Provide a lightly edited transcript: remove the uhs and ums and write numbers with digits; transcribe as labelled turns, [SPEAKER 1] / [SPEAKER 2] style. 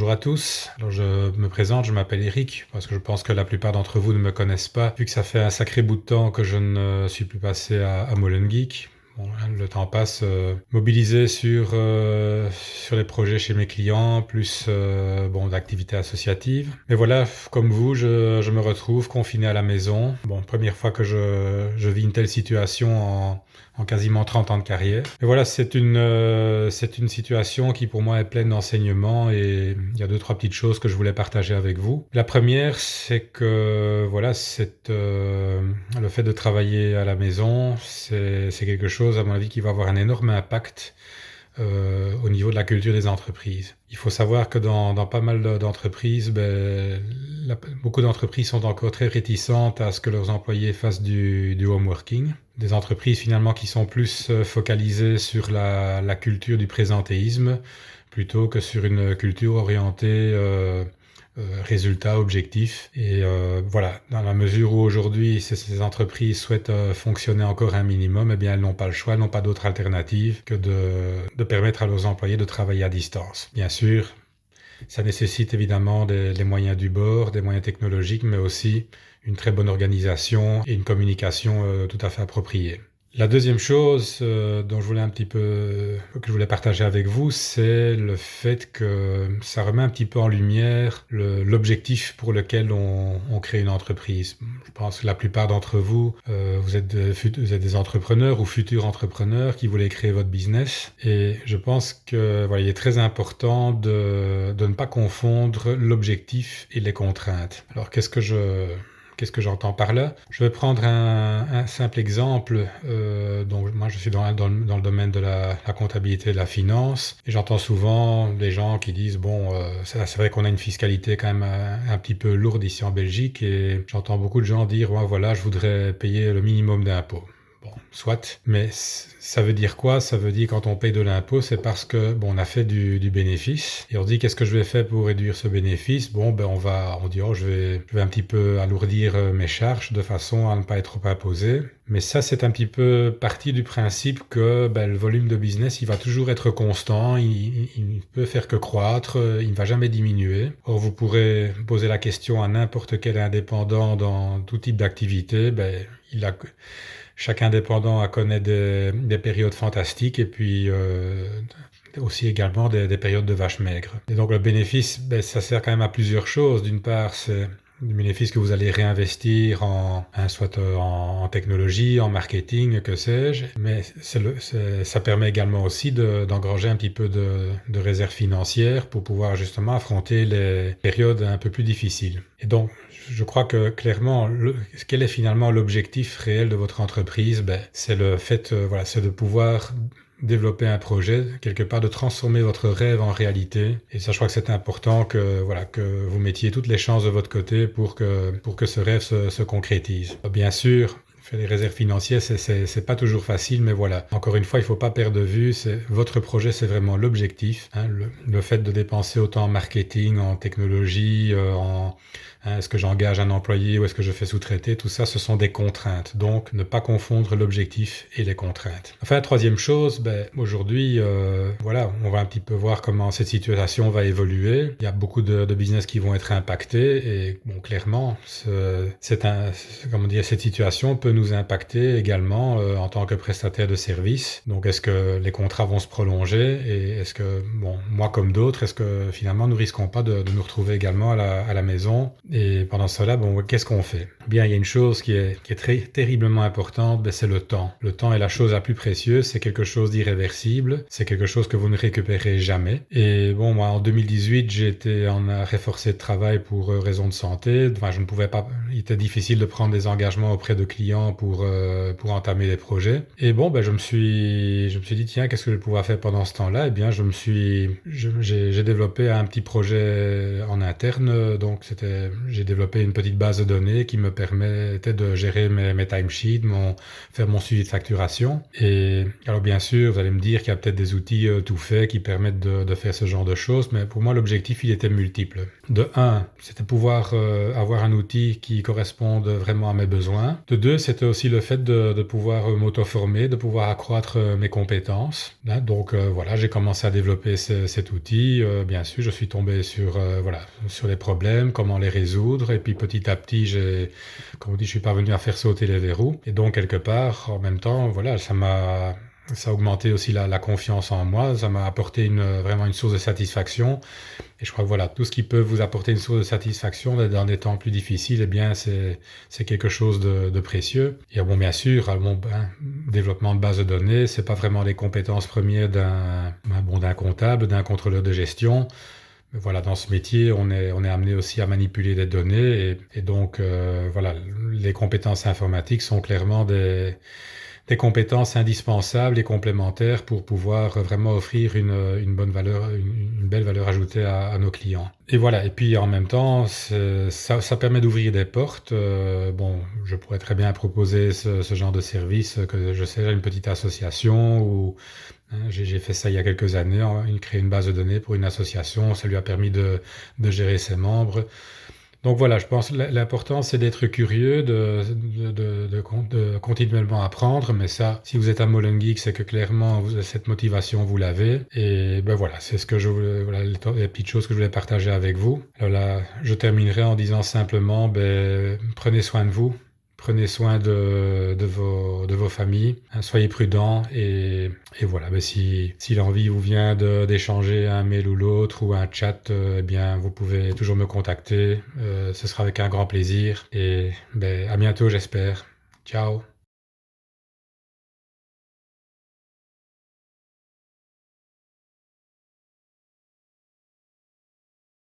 [SPEAKER 1] Bonjour à tous. Alors je me présente, je m'appelle Eric, parce que je pense que la plupart d'entre vous ne me connaissent pas, vu que ça fait un sacré bout de temps que je ne suis plus passé à Molengeek. Bon, hein, le temps passe, mobilisé sur les projets chez mes clients, plus d'activités associatives. Mais voilà, comme vous, je me retrouve confiné à la maison. Bon, première fois que je vis une telle situation en quasiment 30 ans de carrière. Et voilà, c'est une situation qui pour moi est pleine d'enseignements et il y a deux, trois petites choses que je voulais partager avec vous. La première, c'est que voilà, le fait de travailler à la maison, c'est quelque chose, à mon avis, qui va avoir un énorme impact au niveau de la culture des entreprises. Il faut savoir que dans pas mal d'entreprises, beaucoup d'entreprises sont encore très réticentes à ce que leurs employés fassent du home working. Des entreprises finalement qui sont plus focalisées sur la culture du présentéisme plutôt que sur une culture orientée résultats, objectifs. Et voilà, dans la mesure où aujourd'hui ces entreprises souhaitent fonctionner encore un minimum, eh bien elles n'ont pas le choix, elles n'ont pas d'autre alternative que de permettre à leurs employés de travailler à distance. Bien sûr, ça nécessite évidemment des moyens du bord, des moyens technologiques, mais aussi une très bonne organisation et une communication tout à fait appropriée. La deuxième chose que je voulais partager avec vous, c'est le fait que ça remet un petit peu en lumière l'objectif pour lequel on crée une entreprise. Je pense que la plupart d'entre vous, vous êtes des entrepreneurs ou futurs entrepreneurs qui voulaient créer votre business. Et je pense que voilà, il est très important de ne pas confondre l'objectif et les contraintes. Alors Qu'est-ce que j'entends par là? Je vais prendre un simple exemple. Donc moi, je suis dans le domaine de la comptabilité et de la finance. Et j'entends souvent des gens qui disent, c'est vrai qu'on a une fiscalité quand même un petit peu lourde ici en Belgique. Et j'entends beaucoup de gens dire, ouais, voilà, je voudrais payer le minimum d'impôts. Bon, soit, mais ça veut dire quoi? Ça veut dire quand on paye de l'impôt, c'est parce que on a fait du bénéfice et on dit qu'est-ce que je vais faire pour réduire ce bénéfice? On dit je vais un petit peu alourdir mes charges de façon à ne pas être trop imposé. Mais ça, c'est un petit peu parti du principe que le volume de business, il va toujours être constant, il ne peut faire que croître, il ne va jamais diminuer. Or, vous pourrez poser la question à n'importe quel indépendant dans tout type d'activité, chaque indépendant connaît des périodes fantastiques et puis aussi également des périodes de vaches maigres. Et donc le bénéfice, ça sert quand même à plusieurs choses. D'une part, c'est du bénéfice que vous allez réinvestir soit en technologie, en marketing, que sais-je. Mais ça permet également aussi d'engranger un petit peu de réserves financières pour pouvoir justement affronter les périodes un peu plus difficiles. Et donc, je crois que clairement, quel est finalement l'objectif réel de votre entreprise? C'est le fait, c'est de pouvoir développer un projet, quelque part de transformer votre rêve en réalité. Et ça, je crois que c'est important que vous mettiez toutes les chances de votre côté pour que ce rêve se concrétise. Bien sûr, faire des réserves financières, c'est pas toujours facile, mais voilà. Encore une fois, il faut pas perdre de vue, votre projet, c'est vraiment l'objectif. Le fait de dépenser autant en marketing, en technologie, est-ce que j'engage un employé ou est-ce que je fais sous-traiter? Tout ça, ce sont des contraintes. Donc, ne pas confondre l'objectif et les contraintes. Enfin, troisième chose, aujourd'hui, on va un petit peu voir comment cette situation va évoluer. Il y a beaucoup de business qui vont être impactés et clairement, cette situation peut nous impacter également en tant que prestataire de services. Donc, est-ce que les contrats vont se prolonger et est-ce que, moi comme d'autres, est-ce que finalement nous risquons pas de nous retrouver également à la maison? Et pendant cela, qu'est-ce qu'on fait? Bien, il y a une chose qui est très terriblement importante, c'est le temps. Le temps est la chose la plus précieuse, c'est quelque chose d'irréversible, c'est quelque chose que vous ne récupérez jamais. Et moi, en 2018, j'ai été en arrêt forcé de travail pour raison de santé. Enfin, je ne pouvais pas, il était difficile de prendre des engagements auprès de clients pour entamer des projets. Et je me suis dit, tiens, qu'est-ce que je vais pouvoir faire pendant ce temps-là? Eh bien, j'ai développé un petit projet en interne, donc j'ai développé une petite base de données qui me permettait de gérer mes timesheets, faire mon suivi de facturation. Et alors bien sûr, vous allez me dire qu'il y a peut-être des outils tout faits qui permettent de faire ce genre de choses, mais pour moi l'objectif il était multiple. De un, c'était pouvoir avoir un outil qui corresponde vraiment à mes besoins. De deux, c'était c'était aussi le fait de pouvoir m'auto-former, de pouvoir accroître mes compétences. Hein. Donc voilà, j'ai commencé à développer cet outil. Bien sûr, je suis tombé sur, voilà, sur les problèmes, comment les résoudre. Et puis petit à petit, comme on dit, je suis parvenu à faire sauter les verrous. Et donc quelque part, en même temps, voilà, ça a augmenté aussi la confiance en moi. Ça m'a apporté vraiment une source de satisfaction. Et je crois que voilà, tout ce qui peut vous apporter une source de satisfaction dans des temps plus difficiles, eh bien, c'est quelque chose de précieux. Et bon, bien sûr, développement de base de données, c'est pas vraiment les compétences premières d'un comptable, d'un contrôleur de gestion. Mais voilà, dans ce métier, on est amené aussi à manipuler des données et donc, voilà, les compétences informatiques sont clairement des compétences indispensables et complémentaires pour pouvoir vraiment offrir une bonne valeur, une belle valeur ajoutée à nos clients. Et voilà, et puis en même temps, ça permet d'ouvrir des portes. Bon, je pourrais très bien proposer ce genre de service, que je sais, une petite association ou j'ai fait ça il y a quelques années, créer une base de données pour une association, ça lui a permis de gérer ses membres. Donc voilà, je pense que l'important c'est d'être curieux, de continuellement apprendre, mais ça, si vous êtes à Molen Geek, c'est que clairement cette motivation vous l'avez. Et ben voilà, c'est ce que je voulais, voilà les petites choses que je voulais partager avec vous. Alors là, je terminerai en disant simplement, ben, prenez soin de vous. Prenez soin de vos familles, hein, soyez prudents et voilà. Mais si l'envie vous vient d'échanger un mail ou l'autre ou un chat, eh bien vous pouvez toujours me contacter. Ce sera avec un grand plaisir et ben, à bientôt j'espère. Ciao.